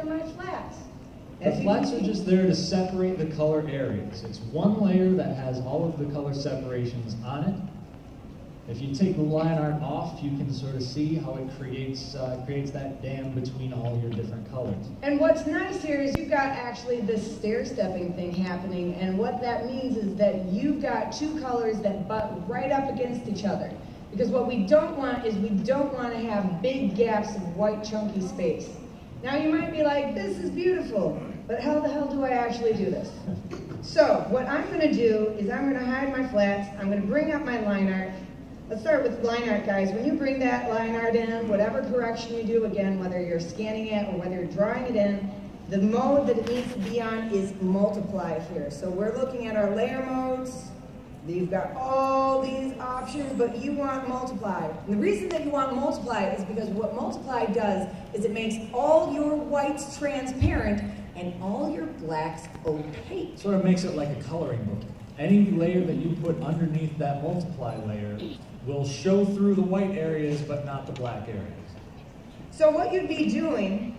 for my flats. The flats are just there to separate the color areas. It's one layer that has all of the color separations on it. If you take the line art off, you can sort of see how it creates that dam between all your different colors. And what's nice here is you've got actually this stair-stepping thing happening, and what that means is that you've got two colors that butt right up against each other. Because what we don't want is we don't want to have big gaps of white chunky space. Now you might be like, this is beautiful, but how the hell do I actually do this? So what I'm going to do is I'm going to hide my flats, I'm going to bring up my line art. Let's start with line art, guys. When you bring that line art in, whatever correction you do, again, whether you're scanning it or whether you're drawing it in, the mode that it needs to be on is multiply here. So we're looking at our layer modes. You've got all these options, but you want multiply. And the reason that you want multiply is because what multiply does is it makes all your whites transparent and all your blacks opaque. Sort of makes it like a coloring book. Any layer that you put underneath that multiply layer will show through the white areas, but not the black areas. So what you'd be doing,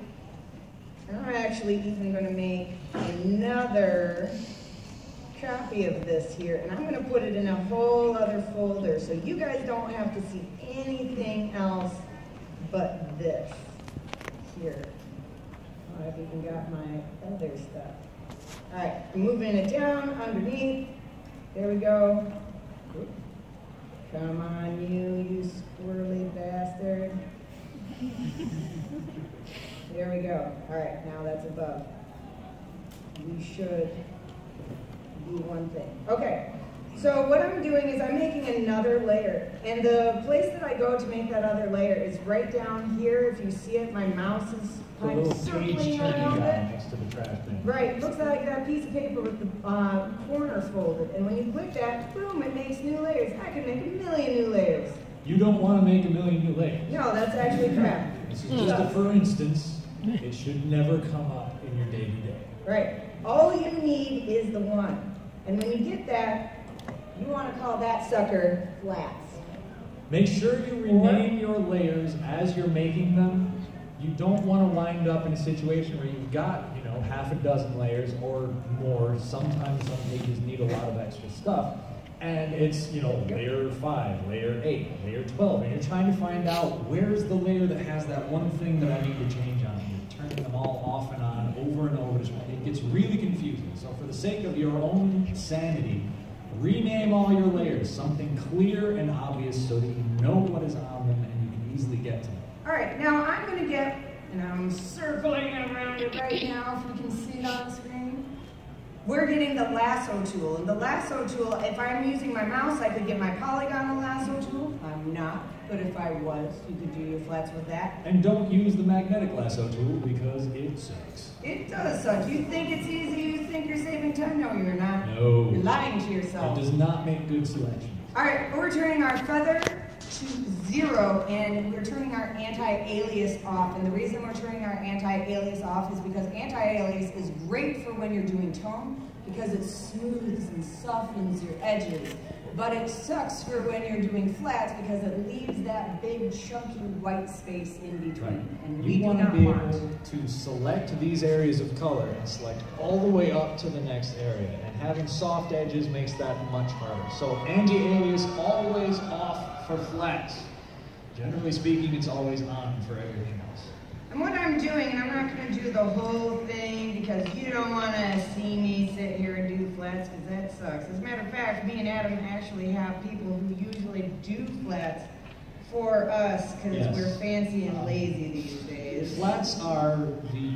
and I'm actually even going to make another copy of this here, and I'm going to put it in a whole other folder so you guys don't have to see anything else but this here. Oh, I've even got my other stuff. All right, I'm moving it down underneath. There we go. Come on, you squirrely bastard. There we go. All right, now that's above. We should do one thing. Okay, so what I'm doing is I'm making another layer. And the place that I go to make that other layer is right down here. If you see it, my mouse is kind of circling around it. Next to the trash bin. Right, it looks like that piece of paper with the corners folded. And when you click that, boom, it makes new layers. I can make a million new layers. You don't want to make a million new layers. No, that's actually crap. This is just a for instance. It should never come up in your day-to-day. Right. All you need is the one. And when you get that, you want to call that sucker flats. Make sure you rename your layers as you're making them. You don't want to wind up in a situation where you've got, half a dozen layers or more. Sometimes some pages need a lot of extra stuff. And it's, layer 5, layer 8, layer 12. And you're trying to find out where's the layer that has that one thing that I need to change on. You're turning them all off and on over and over. It gets really confusing. So for the sake of your own sanity, rename all your layers, something clear and obvious so that you know what is on them and you can easily get to them. All right, now I'm going to get, and I'm circling around it right now if you can see it on the screen. We're getting the lasso tool, and the lasso tool, if I'm using my mouse, I could get my polygonal lasso tool. I'm not, but if I was, you could do your flats with that. And don't use the magnetic lasso tool because it sucks. It does suck. You think it's easy, you think you're saving time? No, you're not. No. You're lying to yourself. It does not make good selections. All right, we're turning our feather to 0, and we're turning our anti-alias off. And the reason we're turning our anti-alias off is because anti-alias is great for when you're doing tone, because it smooths and softens your edges. But it sucks for when you're doing flats because it leaves that big chunky white space in between. Right. And you want to be able to select these areas of color and select all the way up to the next area. And having soft edges makes that much harder. So anti-alias always off for flats. Generally speaking, it's always on for everything else. And what I'm doing, and I'm not going to do the whole thing because you don't want to see me sit here and do flats because that sucks. As a matter of fact, me and Adam actually have people who usually do flats for us because we're fancy and lazy these days. Flats are the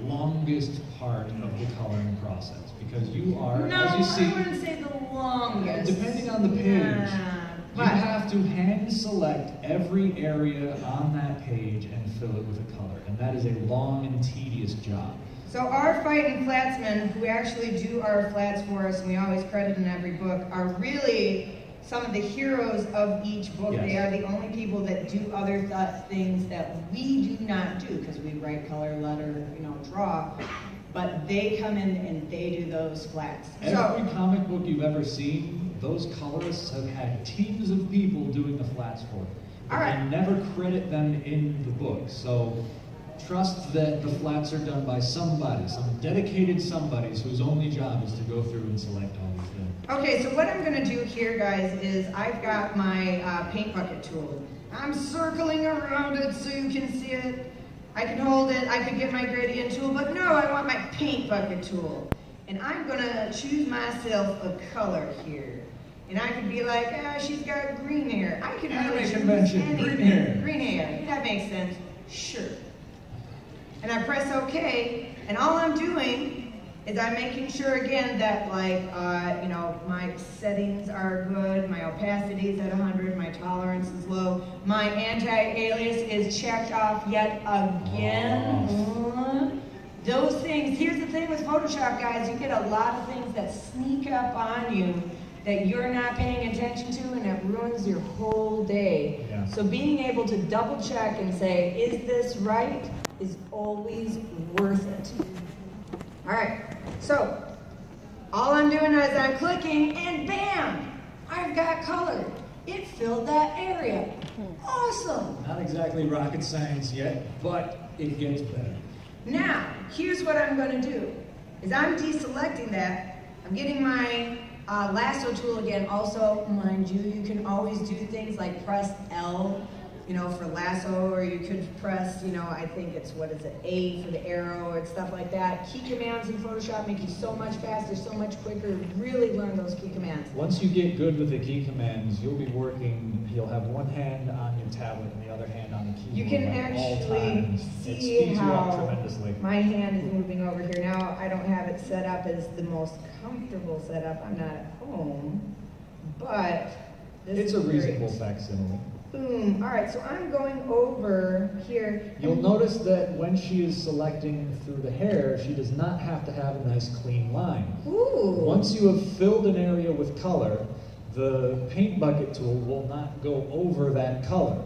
longest part of the coloring process because you are, as you see, I wouldn't say the longest. Depending on the page. You have to hand select every area on that page and fill it with a color, and that is a long and tedious job. So our fighting flatsmen, who actually do our flats for us, and we always credit in every book, are really some of the heroes of each book. Yes. They are the only people that do other things that we do not do, because we write, color, letter, draw. But they come in and they do those flats. Every comic book you've ever seen, those colorists have had teams of people doing the flats for them. But they never credit them in the book. So trust that the flats are done by somebody, some dedicated somebodies whose only job is to go through and select all these things. Okay, so what I'm going to do here, guys, is I've got my paint bucket tool. I'm circling around it so you can see it. I can hold it, I could get my gradient tool, but no, I want my paint bucket tool. And I'm going to choose myself a color here. And I could be like, ah, she's got green hair. I could really choose anything. Green hair. Green hair, that makes sense. Sure. And I press OK, and all I'm doing is I'm making sure again that you know, my settings are good, my opacity is at 100, my tolerance is low, my anti-alias is checked off yet again. Those things, here's the thing with Photoshop, guys, you get a lot of things that sneak up on you that you're not paying attention to, and it ruins your whole day. Yeah. So being able to double check and say, is this right, is always worth it. All right, so all I'm doing is I'm clicking, and bam, I've got color. It filled that area. Awesome. Not exactly rocket science yet, but it gets better. Now, here's what I'm going to do, is I'm deselecting that. I'm getting my lasso tool again. Also, mind you, you can always do things like press L, you know, for lasso, or you could press, you know, I think it's, what is it, A for the arrow, and stuff like that. Key commands in Photoshop make you so much faster, so much quicker. Really learn those key commands. Once you get good with the key commands, you'll be working, you'll have one hand on your tablet and the other hand on the keyboard. You can at all actually times. see It speeds you up how tremendously. my hand is moving over here. Now, I don't have it set up as the most comfortable setup. I'm not at home, but this It's a is reasonable great. facsimile. Boom. All right, so I'm going over here. You'll notice that when she is selecting through the hair, she does not have to have a nice clean line. Ooh. Once you have filled an area with color, the paint bucket tool will not go over that color.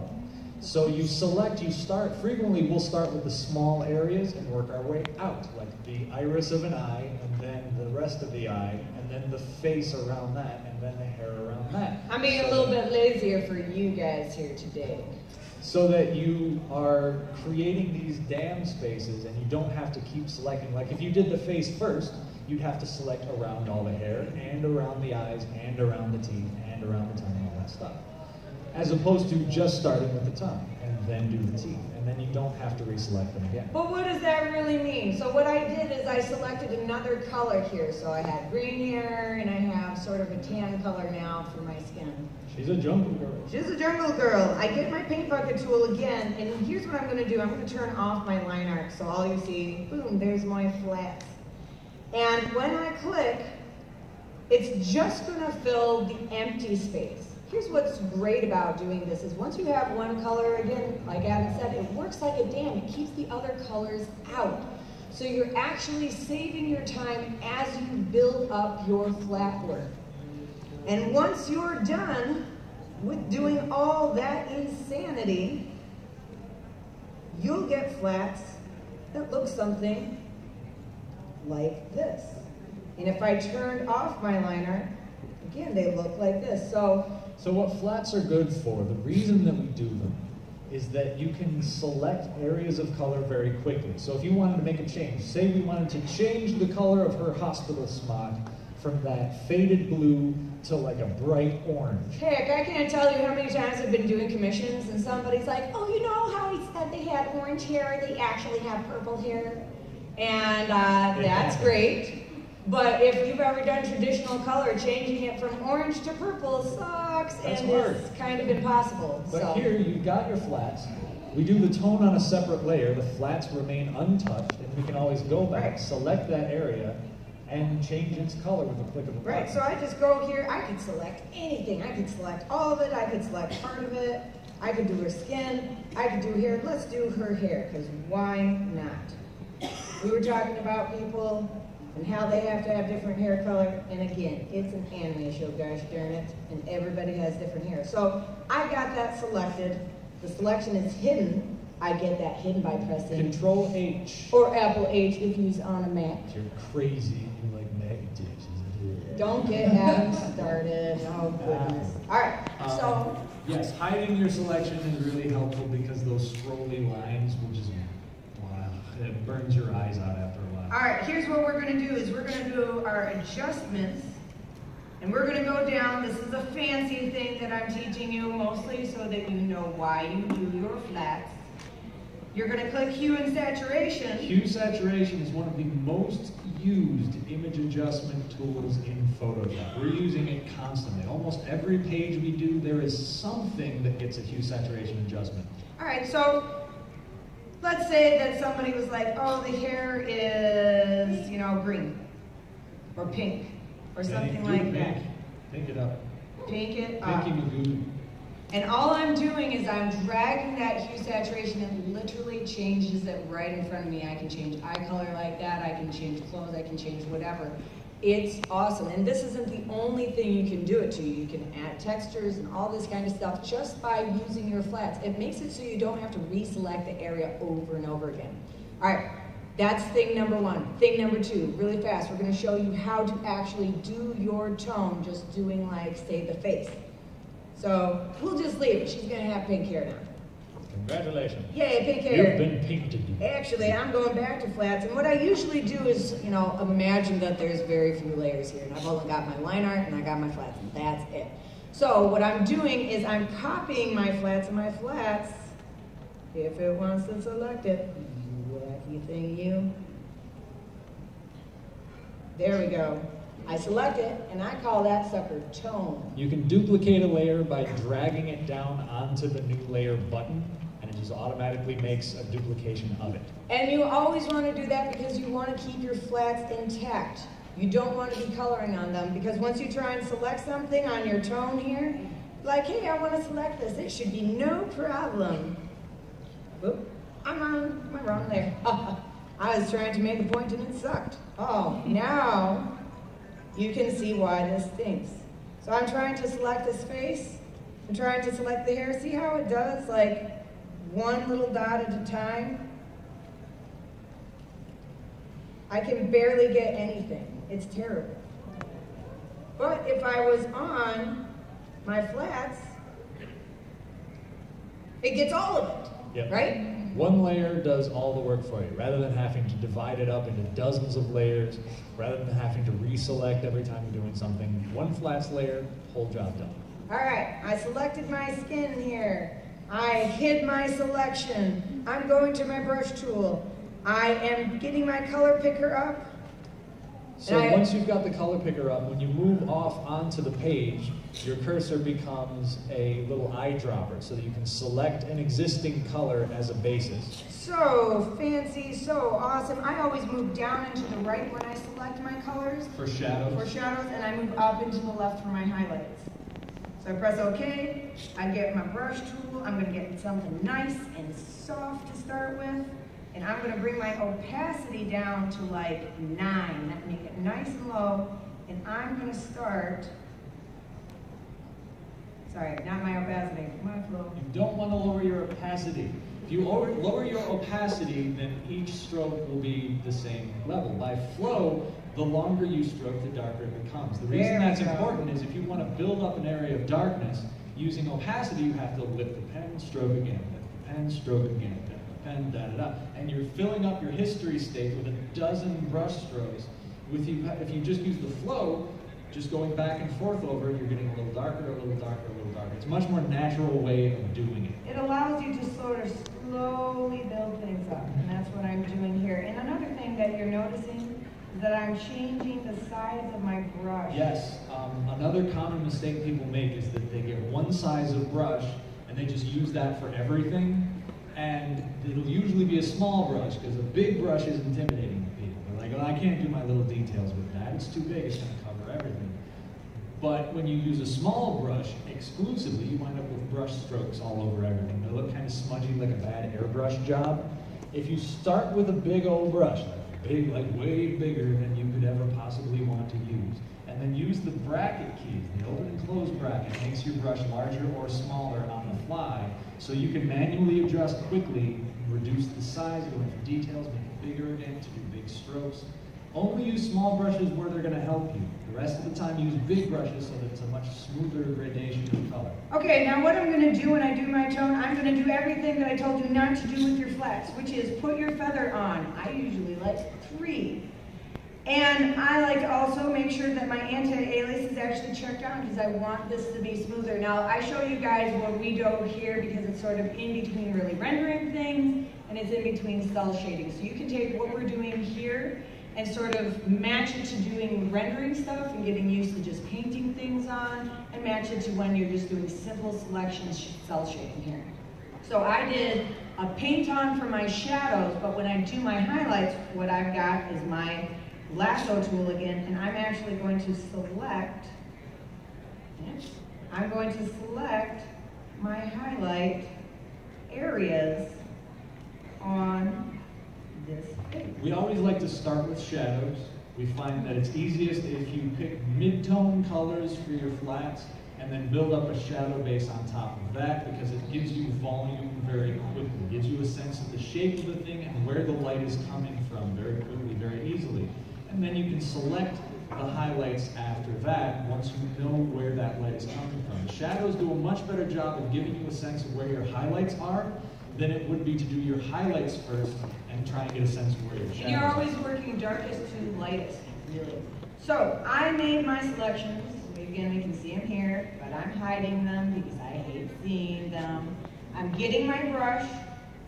So you select, frequently we'll start with the small areas and work our way out, like the iris of an eye, and then the rest of the eye, and then the face around that, and then the hair around that. I'm being a little bit lazier for you guys here today. So that you are creating these dam spaces and you don't have to keep selecting. Like if you did the face first, you'd have to select around all the hair, and around the eyes, and around the teeth, and around the tongue, and all that stuff. As opposed to just starting with the tongue, and then do the teeth, and then you don't have to reselect them again. But what does that really mean? So what I did is I selected another color here. So I had green hair, and I have sort of a tan color now for my skin. She's a jungle girl. She's a jungle girl. I get my paint bucket tool again, and here's what I'm going to do. I'm going to turn off my line art, so all you see, boom, there's my flats. And when I click, it's just going to fill the empty space. Here's what's great about doing this is once you have one color, again, like Adam said, it works like a dam. It keeps the other colors out. So you're actually saving your time as you build up your flat work. And once you're done with doing all that insanity, you'll get flats that look something like this. And if I turned off my liner, again, they look like this. So what flats are good for, the reason that we do them, is that you can select areas of color very quickly. So if you wanted to make a change, say we wanted to change the color of her hospital smock from that faded blue to like a bright orange. Heck, I can't tell you how many times I've been doing commissions and somebody's like, oh, you know how he said they had orange hair, they actually have purple hair? And that's great. But if you've ever done traditional color, changing it from orange to purple sucks, That's and hard. it's kind of impossible. But here, you've got your flats. We do the tone on a separate layer. The flats remain untouched, and we can always go back, select that area, and change its color with a click of a button. Right, so I just go here, I could select anything. I could select all of it, I could select part of it, I could do her skin, I could do hair. Let's do her hair, because why not? We were talking about people and how they have to have different hair color, and again, it's an anime show, gosh darn it, and everybody has different hair. So I got that selected. The selection is hidden. I get that hidden by pressing Control H. or Apple H if you're on a Mac. You're crazy. You like Mac dishes. Don't get Adam started. Oh goodness. All right. So yes, hiding your selection is really helpful because those scrolly lines will just It burns your eyes out after a while. All right, here's what we're going to do is we're going to do our adjustments, and we're going to go down. This is a fancy thing that I'm teaching you mostly so that you know why you do your flats. You're going to click hue and saturation. Hue saturation is one of the most used image adjustment tools in Photoshop. We're using it constantly. Almost every page we do, there is something that gets a hue saturation adjustment. All right, so let's say that somebody was like, oh, the hair is, you know, green or pink or something like that. Pink it up. Pink it up. Pinky magoo. And all I'm doing is I'm dragging that hue saturation and literally changes it right in front of me. I can change eye color like that, I can change clothes, I can change whatever. It's awesome. And this isn't the only thing you can do it to. You can add textures and all this kind of stuff just by using your flats. It makes it so you don't have to reselect the area over and over again. All right, that's thing number one. Thing number two, really fast, we're gonna show you how to actually do your tone just doing like, say, the face. So we'll just leave it. She's gonna have pink hair now. Congratulations. Yay, pink hair. You've been painted. Actually, I'm going back to flats, and what I usually do is, you know, imagine that there's very few layers here, and I've only got my line art and I got my flats, and that's it. So what I'm doing is I'm copying my flats, and my flats, if it wants to select it, you wacky thing, you. There we go. I select it, and I call that sucker tone. You can duplicate a layer by dragging it down onto the new layer button, and it just automatically makes a duplication of it. And you always want to do that because you want to keep your flats intact. You don't want to be coloring on them, because once you try and select something on your tone here, like, hey, I want to select this, it should be no problem. Oop, I'm on my wrong layer. I was trying to make a point and it sucked. Oh, now you can see why this stinks. So I'm trying to select this face. I'm trying to select the hair. See how it does, like, one little dot at a time? I can barely get anything. It's terrible. But if I was on my flats, it gets all of it, yep. Right? One layer does all the work for you, rather than having to divide it up into dozens of layers, rather than having to reselect every time you're doing something. One flats layer, whole job done. All right, I selected my skin here. I hid my selection. I'm going to my brush tool. I am getting my color picker up. So once you've got the color picker up, when you move off onto the page, your cursor becomes a little eyedropper so that you can select an existing color as a basis. So fancy, so awesome. I always move down and to the right when I select my colors. For shadows. For shadows, and I move up and to the left for my highlights. So I press OK, I get my brush tool. I'm going to get something nice and soft to start with. And I'm going to bring my opacity down to like 9, make it nice and low, and I'm going to start, sorry, not my opacity, my flow. You don't want to lower your opacity. If you lower your opacity, then each stroke will be the same level. By flow, the longer you stroke, the darker it becomes. The reason that's important is if you want to build up an area of darkness, using opacity, you have to lift the pen, stroke again, lift the pen, stroke again. Pen, and you're filling up your history state with a dozen brush strokes. If you just use the flow, just going back and forth over it, you're getting a little darker, a little darker, a little darker. It's a much more natural way of doing it. It allows you to sort of slowly build things up, and that's what I'm doing here. And another thing that you're noticing is that I'm changing the size of my brush. Yes, another common mistake people make is that they get one size of brush and they just use that for everything. And it'll usually be a small brush, because a big brush is intimidating to people. They're like, oh, I can't do my little details with that. It's too big, it's going to cover everything. But when you use a small brush exclusively, you wind up with brush strokes all over everything. They look kind of smudgy, like a bad airbrush job. If you start with a big old brush, like way bigger than you could ever possibly want to use, and then use the bracket keys, the open and close bracket makes your brush larger or smaller on the fly, so you can manually adjust quickly, reduce the size, go into details, make it bigger again to do big strokes. Only use small brushes where they're going to help you. The rest of the time, use big brushes so that it's a much smoother gradation of color. Okay, now what I'm going to do when I do my tone, I'm going to do everything that I told you not to do with your flats, which is put your feather on. I usually like 3. And I like to also make sure that my anti-alias is actually checked on because I want this to be smoother. Now, I show you guys what we do here because it's sort of in between really rendering things and it's in between cell shading. So you can take what we're doing here and sort of match it to doing rendering stuff and getting used to just painting things on, and match it to when you're just doing simple selection cell shading here. So I did a paint on for my shadows, but when I do my highlights, what I've got is my lasso tool again, and I'm actually going to select, my highlight areas on this page. We always like to start with shadows. We find that it's easiest if you pick mid-tone colors for your flats and then build up a shadow base on top of that because it gives you volume very quickly. It gives you a sense of the shape of the thing and where the light is coming from very quickly, very easily. And then you can select the highlights after that once you know where that light is coming from. The shadows do a much better job of giving you a sense of where your highlights are than it would be to do your highlights first and try and get a sense of where your shadows are. And you're always working darkest to lightest, really. So I made my selections. Again, we can see them here, but I'm hiding them because I hate seeing them. I'm getting my brush,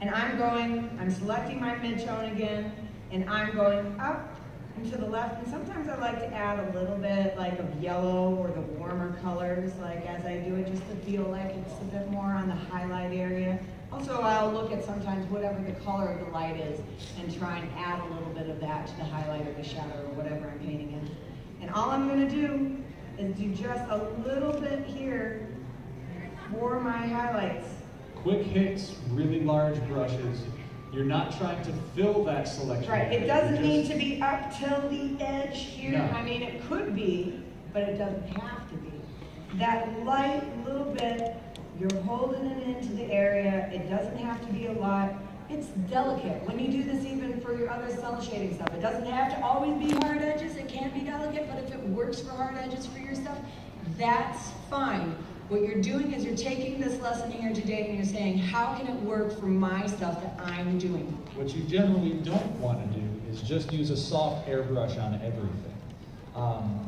and I'm selecting my mid-tone again, and I'm going up and to the left. And sometimes I like to add a little bit like of yellow or the warmer colors, like as I do it, just to feel like it's a bit more on the highlight area. Also, I'll look at sometimes whatever the color of the light is and try and add a little bit of that to the highlight or the shadow or whatever I'm painting in. And all I'm going to do is do just a little bit here for my highlights. Quick hits, really large brushes. You're not trying to fill that selection. Right, it doesn't need to be up till the edge here. No. I mean, it could be, but it doesn't have to be. That light little bit, you're holding it into the area. It doesn't have to be a lot. It's delicate. When you do this even for your other cell shading stuff, it doesn't have to always be hard edges. It can be delicate, but if it works for hard edges for your stuff, that's fine. What you're doing is you're taking this lesson here today and you're saying, how can it work for my stuff that I'm doing? What you generally don't want to do is just use a soft airbrush on everything.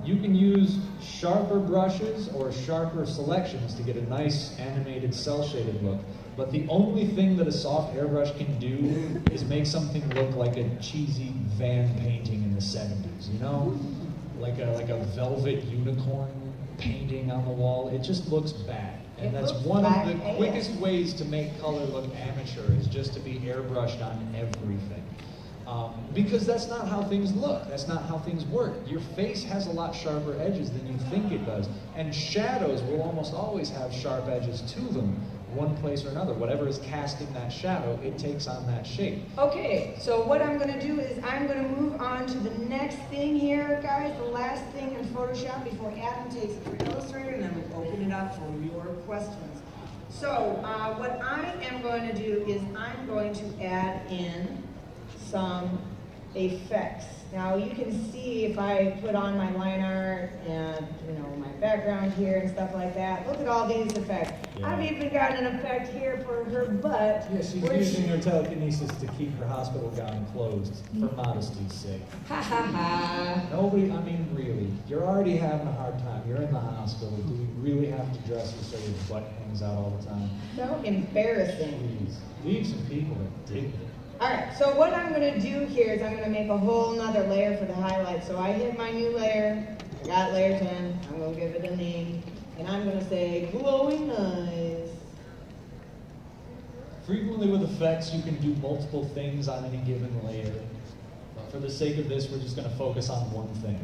You can use sharper brushes or sharper selections to get a nice animated cell shaded look. But the only thing that a soft airbrush can do is make something look like a cheesy van painting in the 70s, you know? Like a velvet unicorn painting on the wall. It just looks bad. And that's one of the quickest ways to make color look amateur is just to be airbrushed on everything. Because that's not how things look. That's not how things work. Your face has a lot sharper edges than you think it does. And shadows will almost always have sharp edges to them, one place or another. Whatever is casting that shadow, it takes on that shape. Okay, so what I'm going to do is I'm going to move on to the next thing here, guys, the last thing in Photoshop before Adam takes it for Illustrator, and then we'll open it up for your questions. So what I am going to do is I'm going to add in some effects. Now you can see if I put on my line art and my background here and stuff like that. Look at all these effects. Yeah. I've even got an effect here for her butt. Yeah, she's using her telekinesis to keep her hospital gown closed for modesty's sake. Ha ha ha. Nobody, I mean really, you're already having a hard time. You're in the hospital. Do we really have to dress you so your butt hangs out all the time? So embarrassing. Please, leave some people with dignity. Alright, so what I'm going to do here is I'm going to make a whole nother layer for the highlight. So I hit my new layer, I got layer 10, I'm going to give it a name, and I'm going to say glowing eyes. Frequently with effects you can do multiple things on any given layer. But for the sake of this, we're just going to focus on one thing.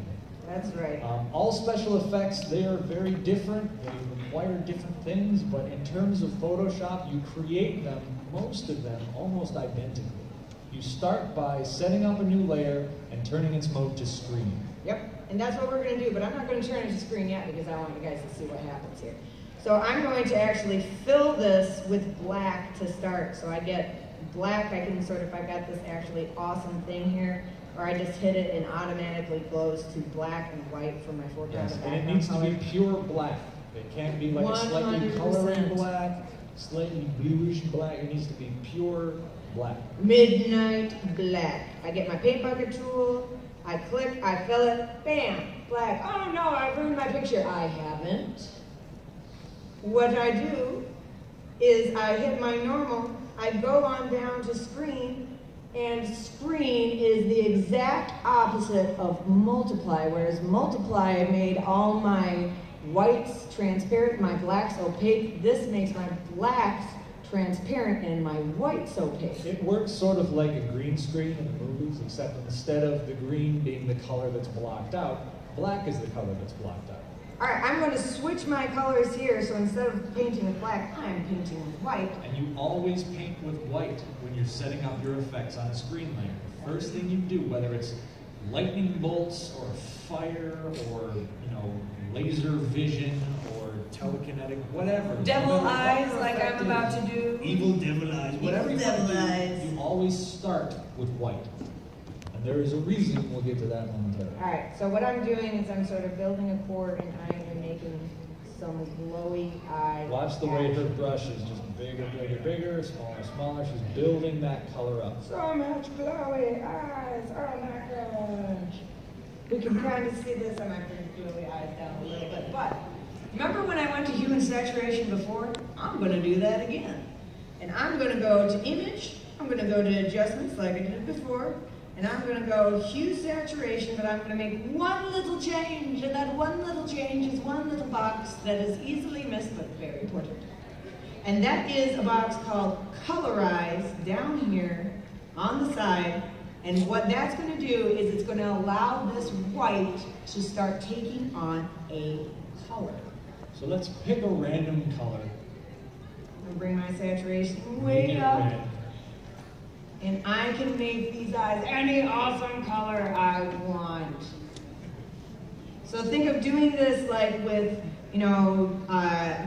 That's right. All special effects, they are very different, they require different things, but in terms of Photoshop, you create them, most of them, almost identically. You start by setting up a new layer and turning its mode to screen. Yep, and that's what we're going to do, but I'm not going to turn it to screen yet because I want you guys to see what happens here. So I'm going to actually fill this with black to start. So I get black, I can sort of, I got this actually awesome thing here, where I just hit it and automatically goes to black and white for my foreground and And it background needs color. to be pure black. It can't be like a slightly 100%. coloring black, slightly bluish black. It needs to be pure black. Midnight black. I get my paint bucket tool, I click, I fill it, bam, black. Oh no, I ruined my picture. I haven't. What I do is I hit my normal, I go on down to screen, and screen is the exact opposite of multiply, whereas multiply made all my whites transparent, my blacks opaque. This makes my blacks transparent and my whites opaque. It works sort of like a green screen in the movies, except instead of the green being the color that's blocked out, black is the color that's blocked out. All right, I'm going to switch my colors here, so instead of painting with black, I'm painting with white. And you always paint with white when you're setting up your effects on a screen layer. The first thing you do, whether it's lightning bolts or fire or, you know, laser vision or telekinetic, whatever. Devil eyes, like I'm about to do. Evil devil eyes, whatever you Devil want to do, eyes. you always start with white. And there is a reason, we'll get to that momentarily. All right, so what I'm doing is I'm sort of building a core and I am making some glowy eye. Watch the way her brush is just bigger, bigger, bigger, smaller, smaller. She's building that color up. So much glowy eyes, oh my gosh. We can kind of see this, I might bring glowy eyes down a little bit, but remember when I went to human saturation before? I'm gonna do that again. And I'm gonna go to image, I'm gonna go to adjustments like I did before, and I'm gonna go hue saturation, but I'm gonna make one little change, and that one little change is one little box that is easily missed, but very important. And that is a box called colorize down here on the side. And what that's going to do is it's going to allow this white to start taking on a color. So let's pick a random color. I'm going to bring my saturation way up. And I can make these eyes any awesome color I want. So think of doing this like with, you know,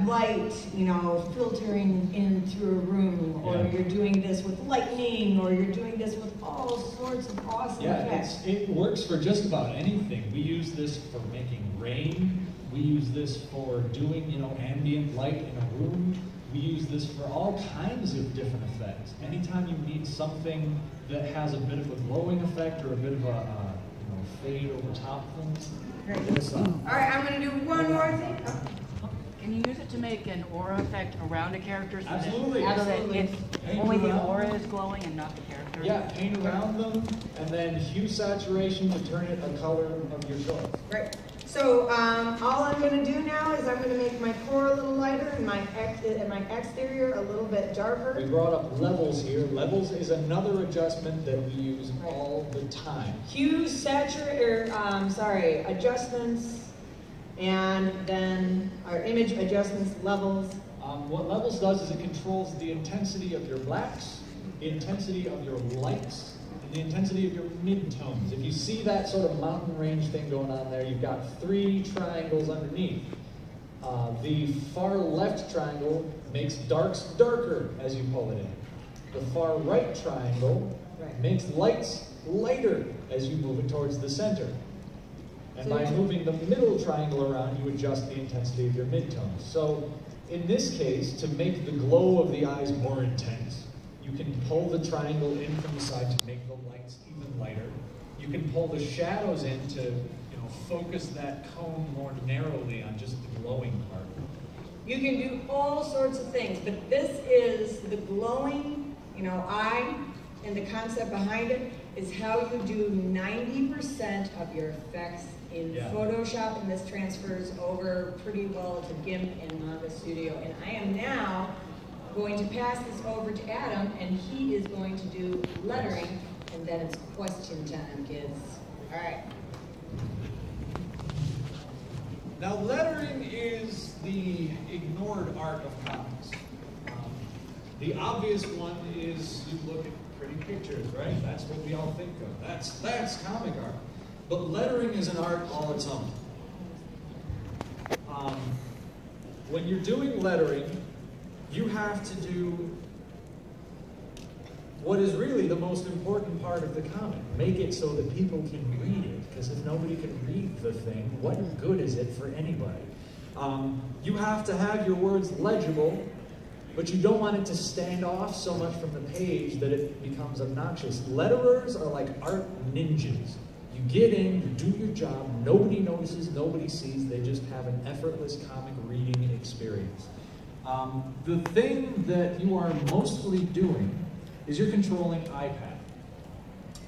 light, you know, filtering in through a room, or you're doing this with lightning, or you're doing this with all sorts of awesome effects. It works for just about anything. We use this for making rain. We use this for doing, you know, ambient light in a room. We use this for all kinds of different effects. Anytime you need something that has a bit of a glowing effect or a bit of a you know, fade over top things. All right, I'm going to do one more thing. Can you use it to make an aura effect around a character? So Absolutely. That, Absolutely. So that Paint only the around aura is glowing and not the character? Yeah, paint around them, and then hue saturation to turn it a color of your choice. Right. So all I'm going to do now is I'm going to make my core a little lighter and my exterior a little bit darker. We brought up levels here. Levels is another adjustment that we use all the time. Hue, adjustments, and then our image adjustments, levels. What levels does is it controls the intensity of your blacks, the intensity of your lights, and the intensity of your midtones. If you see that sort of mountain range thing going on there, you've got 3 triangles underneath. The far left triangle makes darks darker as you pull it in. The far right triangle makes lights lighter as you move it towards the center. And by moving the middle triangle around, you adjust the intensity of your midtones. So in this case, to make the glow of the eyes more intense, you can pull the triangle in from the side to make the lights even lighter. You can pull the shadows in to focus that cone more narrowly on just the glowing part. You can do all sorts of things, but this is the glowing, eye, and the concept behind it is how you do 90% of your effects in Photoshop, and this transfers over pretty well to GIMP and Manga Studio. And I am now going to pass this over to Adam, and he is going to do lettering, and then it's question time, kids. All right. Now, lettering is the ignored art of comics. The obvious one is you look at pretty pictures, right? That's what we all think of. That's comic art. But lettering is an art all its own. When you're doing lettering, you have to do what is really the most important part of the comic. Make it so that people can read it, because if nobody can read the thing, what good is it for anybody? You have to have your words legible, but you don't want it to stand off so much from the page that it becomes obnoxious. Letterers are like art ninjas. You get in, you do your job, nobody notices, nobody sees, they just have an effortless comic reading experience. The thing that you are mostly doing is you're controlling eye path.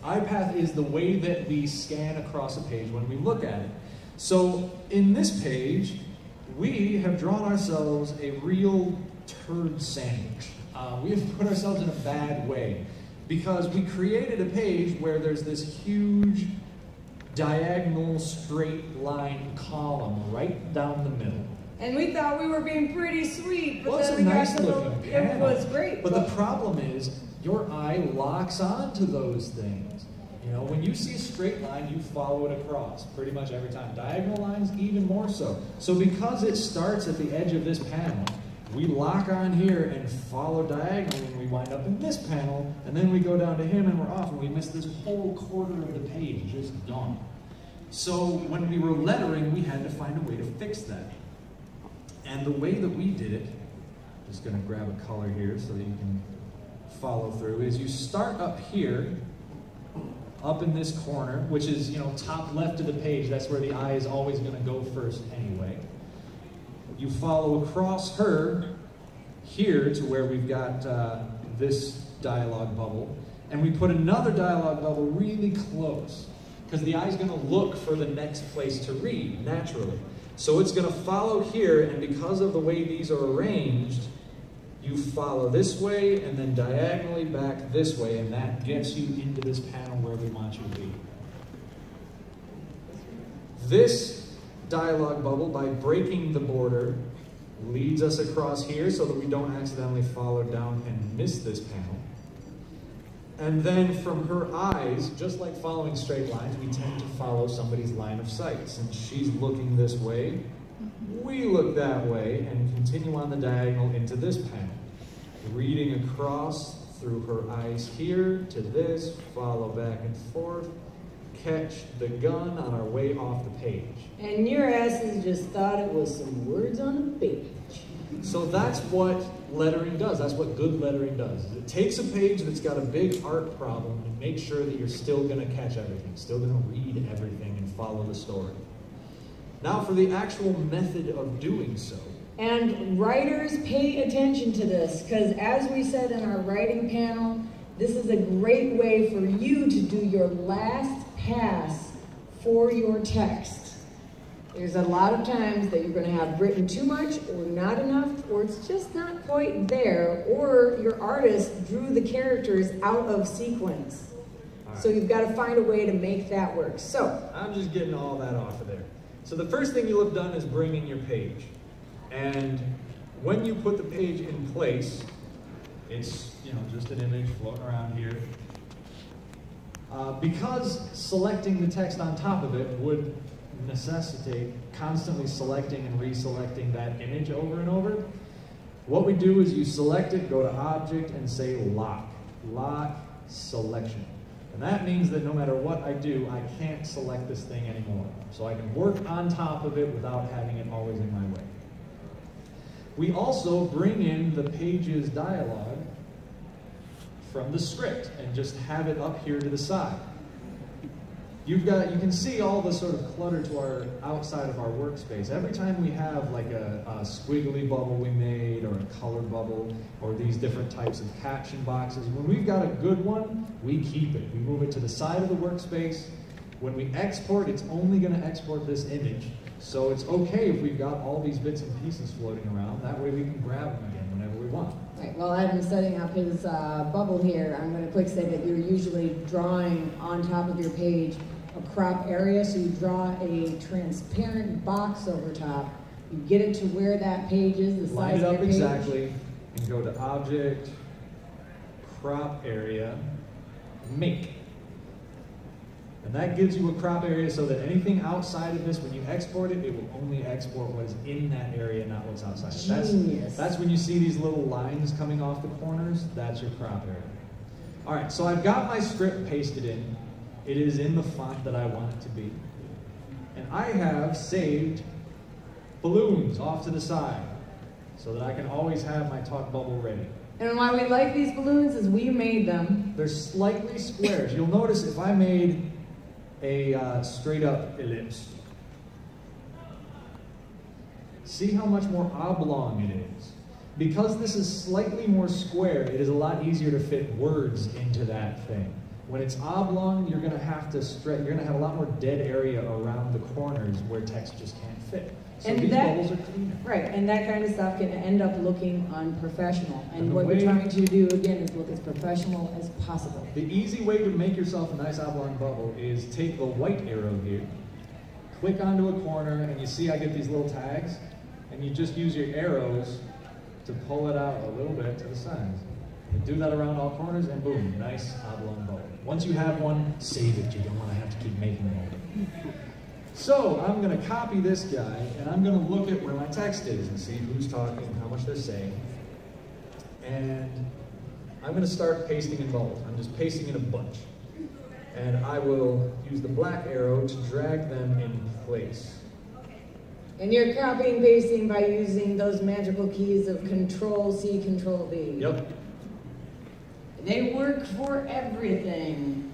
Eye path is the way that we scan across a page when we look at it. So in this page, we have drawn ourselves a real turd sandwich. We have put ourselves in a bad way because we created a page where there's this huge diagonal straight line column right down the middle. And we thought we were being pretty sweet, but Well, then we got nice to looking the, panel. it was great. But the problem is, your eye locks onto those things. You know, when you see a straight line, you follow it across pretty much every time. Diagonal lines, even more so. So because it starts at the edge of this panel, we lock on here and follow diagonally, and we wind up in this panel, and then we go down to him and we're off, and we miss this whole quarter of the page just gone. So when we were lettering, we had to find a way to fix that. And the way that we did it, just gonna grab a color here so that you can follow through, is you start up here, up in this corner, which is, you know, top left of the page. That's where the eye is always gonna go first anyway. You follow across her here to where we've got this dialogue bubble, and we put another dialogue bubble really close, because the eye's gonna look for the next place to read, naturally. So it's going to follow here, and because of the way these are arranged, you follow this way and then diagonally back this way, and that gets you into this panel where we want you to be. This dialogue bubble, by breaking the border, leads us across here so that we don't accidentally follow down and miss this panel. And then from her eyes, just like following straight lines, we tend to follow somebody's line of sight. Since she's looking this way, we look that way and continue on the diagonal into this panel. Reading across through her eyes here to this, follow back and forth, catch the gun on our way off the page. And your asses just thought it was some words on a page. So that's what lettering does. That's what good lettering does. It takes a page that's got a big art problem and makes sure that you're still going to catch everything, still going to read everything and follow the story. Now for the actual method of doing so. And writers, pay attention to this, because as we said in our writing panel, this is a great way for you to do your last pass for your text. There's a lot of times that you're going to have written too much or not enough, or it's just not quite there, or your artist drew the characters out of sequence. So you've got to find a way to make that work. So I'm just getting all that off of there. So the first thing you'll have done is bring in your page. And when you put the page in place, it's, you know, just an image floating around here. Because selecting the text on top of it would necessitate constantly selecting and reselecting that image over and over, what we do is you select it, go to Object, and say Lock. Lock Selection. And that means that no matter what I do, I can't select this thing anymore. So I can work on top of it without having it always in my way. We also bring in the page's dialogue from the script and just have it up here to the side. You can see all the sort of clutter to our outside of our workspace. Every time we have like a squiggly bubble we made, or a color bubble, or these different types of caption boxes, when we've got a good one, we keep it. We move it to the side of the workspace. When we export, it's only going to export this image. So it's okay if we've got all these bits and pieces floating around. That way we can grab them again whenever we want. right, while Adam's setting up his bubble here, I'm going to quick say that you're usually drawing on top of your page a crop area, so you draw a transparent box over top. You get it to where that page is, the size of your page. Line it up exactly, and go to Object, Crop Area, Make. And that gives you a crop area so that anything outside of this, when you export it, it will only export what is in that area, not what's outside. Genius. That's when you see these little lines coming off the corners, that's your crop area. All right, so I've got my script pasted in. It is in the font that I want it to be. And I have saved balloons off to the side so that I can always have my talk bubble ready. And why we like these balloons is we made them. They're slightly squares. You'll notice if I made a straight up ellipse, see how much more oblong it is. Because this is slightly more square, it is a lot easier to fit words into that thing. When it's oblong, you're going to have to stretch. You're going to have a lot more dead area around the corners where text just can't fit. So And these that- bubbles are cleaner. Right, and that kind of stuff can end up looking unprofessional. And what we're trying to do, again, is look as professional as possible. The easy way to make yourself a nice oblong bubble is take the white arrow here, click onto a corner, and you see I get these little tags, and you just use your arrows to pull it out a little bit to the sides. You do that around all corners, and boom, nice oblong bubble. Once you have one, save it. You don't want to have to keep making them. So I'm going to copy this guy, and I'm going to look at where my text is and see who's talking, how much they're saying. And I'm going to start pasting in bubbles. I'm just pasting in a bunch. And I will use the black arrow to drag them in place. And you're copying and pasting by using those magical keys of Control-C, Control-V. Yep. They work for everything.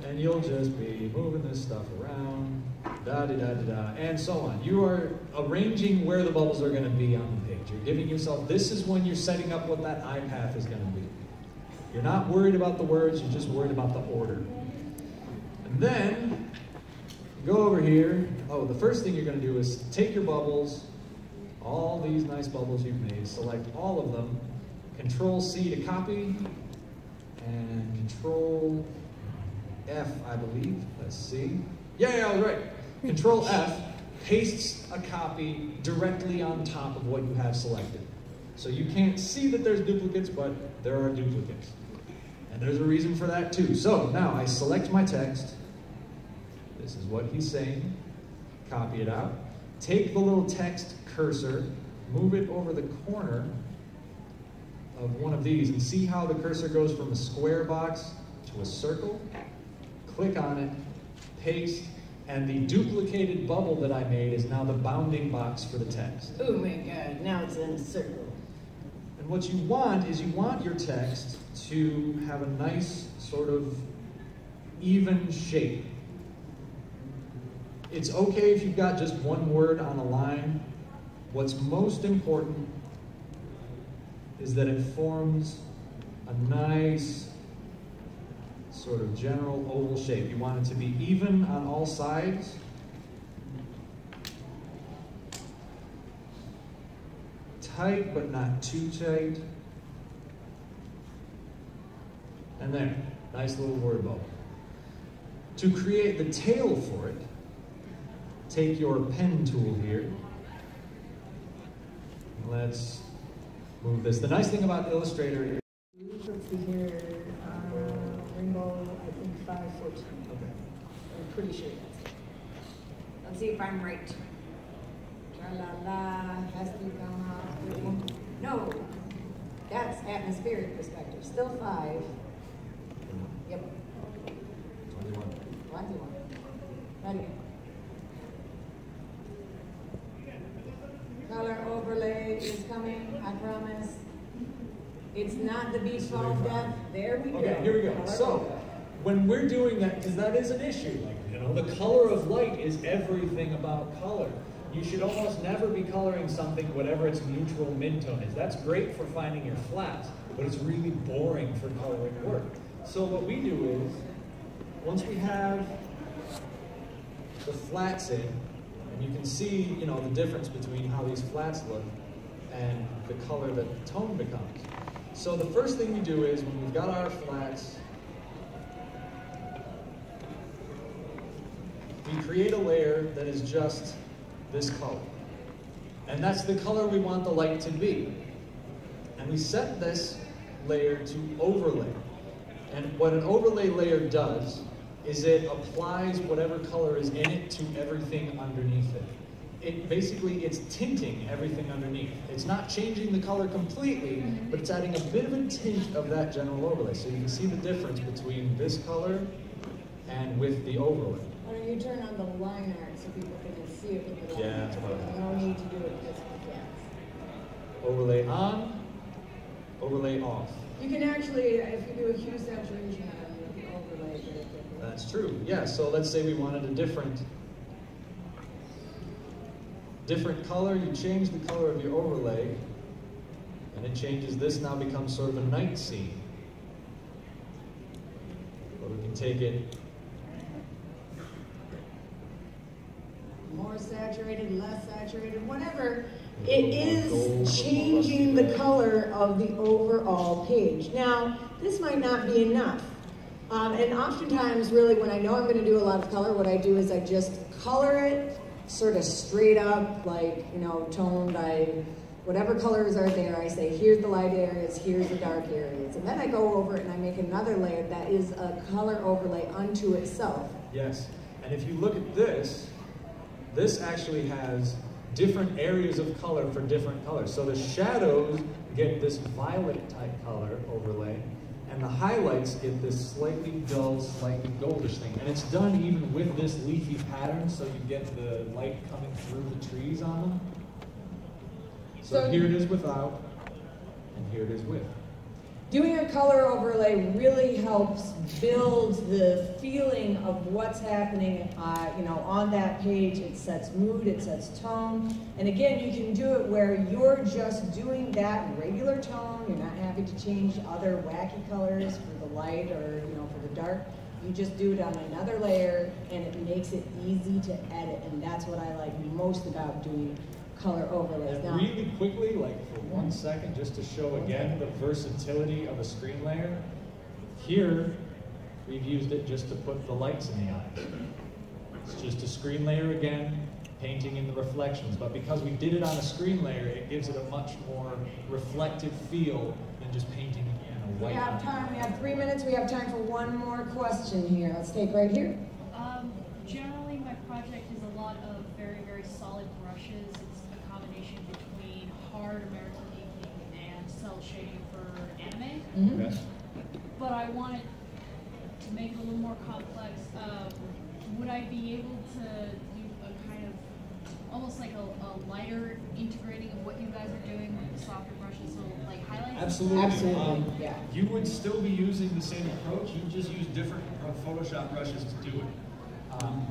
And you'll just be moving this stuff around, da-da-da-da-da, and so on. You are arranging where the bubbles are going to be on the page. You're giving yourself, this is when you're setting up what that eye path is going to be. You're not worried about the words, you're just worried about the order. And then, go over here. Oh, the first thing you're going to do is take your bubbles, all these nice bubbles you've made, select all of them, Control-C to copy, and Control F, I believe. Let's see. Yeah, I was right. Control F pastes a copy directly on top of what you have selected. So you can't see that there's duplicates, but there are duplicates. And there's a reason for that too. So now I select my text. This is what he's saying. Copy it out. Take the little text cursor, move it over the corner of one of these, and see how the cursor goes from a square box to a circle. Click on it, paste, and the duplicated bubble that I made is now the bounding box for the text. Oh my God, now it's in a circle. And what you want is you want your text to have a nice sort of even shape. It's okay if you've got just one word on a line. What's most important is that it forms a nice sort of general oval shape. You want it to be even on all sides. Tight, but not too tight. And there, nice little word bubble. To create the tail for it, take your pen tool here. Let's move this. The nice thing about Illustrator is... Let's see here, rainbow, I think 514. Okay. I'm pretty sure that's it. Let's see if I'm right. Tra-la-la, has to come out. No, that's atmospheric perspective. Still 5. Yep. 21. 21. Ready. Color overlay is coming, I promise. It's not the beach ball depth. There we go. Okay, here we go. Color So, overlay. when we're doing that, because that is an issue, like, you know, the color of light is everything about color. You should almost never be coloring something, whatever its neutral mid-tone is. That's great for finding your flats, but it's really boring for coloring work. So what we do is, once we have the flats in, and you can see, you know, the difference between how these flats look and the color that the tone becomes. So the first thing we do is, when we've got our flats, we create a layer that is just this color. And that's the color we want the light to be. And we set this layer to overlay. And what an overlay layer does is it applies whatever color is in it to everything underneath it. basically it's tinting everything underneath. It's not changing the color completely, but it's adding a bit of a tint of that general overlay. So you can see the difference between this color and with the overlay. Why don't you turn on the line art so people can see it with the line Yeah, art? that's what I No need to do it this weekend. Overlay on, overlay off. You can actually, if you do a hue saturation on the overlay, get it different. That's true. Yeah, so let's say we wanted a different color. You change the color of your overlay, and it changes. This now becomes sort of a night scene. Or we can take it more saturated, less saturated, whatever. It is changing the color of the overall page. Now, this might not be enough. And oftentimes, really, when I know I'm going to do a lot of color, what I do is I just color it sort of straight up, like, you know, toned by whatever colors are there. I say, here's the light areas, here's the dark areas. And then I go over it and I make another layer that is a color overlay unto itself. Yes, and if you look at this, this actually has different areas of color for different colors. So the shadows get this violet type color overlay, and the highlights get this slightly dull, slightly goldish thing. And it's done even with this leafy pattern, so you get the light coming through the trees on them. So here it is without, and here it is with. Doing a color overlay really helps build the feeling of what's happening, you know, on that page. It sets mood, it sets tone, and again, you can do it where you're just doing that regular tone. You're not having to change other wacky colors for the light or, you know, for the dark. You just do it on another layer, and it makes it easy to edit, and that's what I like most about doing color overlays. And really quickly, like for 1 second, just to show again the versatility of a screen layer. Here, we've used it just to put the lights in the eyes. It's just a screen layer again, painting in the reflections. But because we did it on a screen layer, it gives it a much more reflective feel than just painting in a white. We have time, we have 3 minutes, we have time for one more question here. Let's take right here. Generally, my project is a lot of very, very solid brushes. It's a combination between hard American inking and cell shading for anime. Mm-hmm. Yes. But I wanted to make it a little more complex. Would I be able to do a kind of, almost like a lighter integrating of what you guys are doing with the softer brushes, so like highlights? Absolutely. Absolutely, yeah. You would still be using the same approach, you just use different Photoshop brushes to do it.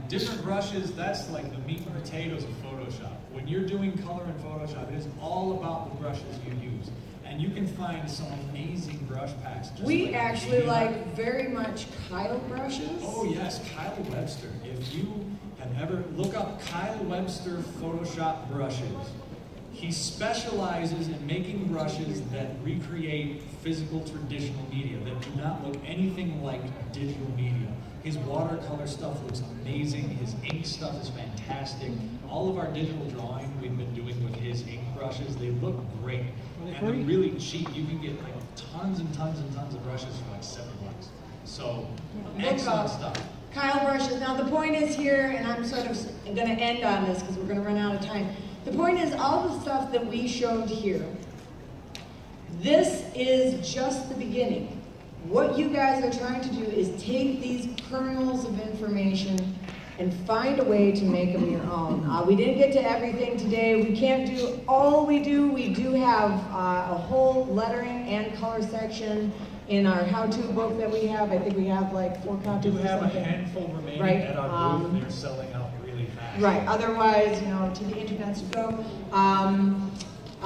Different brushes, that's like the meat and potatoes of Photoshop. When you're doing color in Photoshop, it is all about the brushes you use. And you can find some amazing brush packs. We actually like very much Kyle brushes. Oh yes, Kyle Webster. If you have ever, look up Kyle Webster Photoshop brushes. He specializes in making brushes that recreate physical traditional media, that do not look anything like digital media. His watercolor stuff looks amazing. His ink stuff is fantastic. All of our digital drawing we've been doing with his ink brushes, they look great. And they're really cheap. You can get like tons and tons and tons of brushes for like $7. So, excellent stuff. Kyle brushes. Now the point is here, and I'm sort of going to end on this because we're going to run out of time. The point is all the stuff that we showed here, this is just the beginning. What you guys are trying to do is take these kernels of information and find a way to make them your own. We didn't get to everything today. We can't do all we do. We do have a whole lettering and color section in our how-to book that we have. I think we have like 4 copies. We do have a handful remaining at our booth. They're selling out really fast. Right. Otherwise, you know, to the internet to go.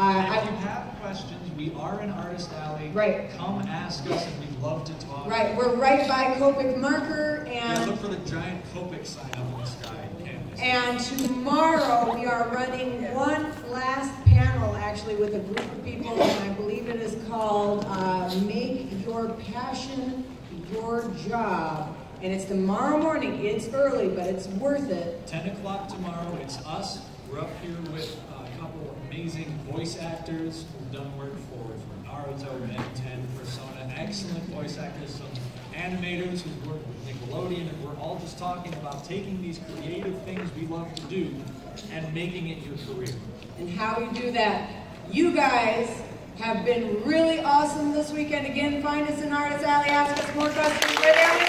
If you have questions, we are in Artist Alley. Right. Come ask us, and we'd love to talk. Right. We're right by Copic Marker, and yeah, look for the giant Copic sign up in the sky. And tomorrow we are running one last panel, actually, with a group of people, and I believe it is called "Make Your Passion Your Job." And it's tomorrow morning. It's early, but it's worth it. 10 o'clock tomorrow. It's us. We're up here with a couple of amazing voice actors who've done work for Naruto, Ben 10, Persona. Excellent voice actors, some animators who've worked with Nickelodeon, and we're all just talking about taking these creative things we love to do and making it your career. And how you do that. You guys have been really awesome this weekend. Again, find us in Artist Alley. Ask us more questions right there.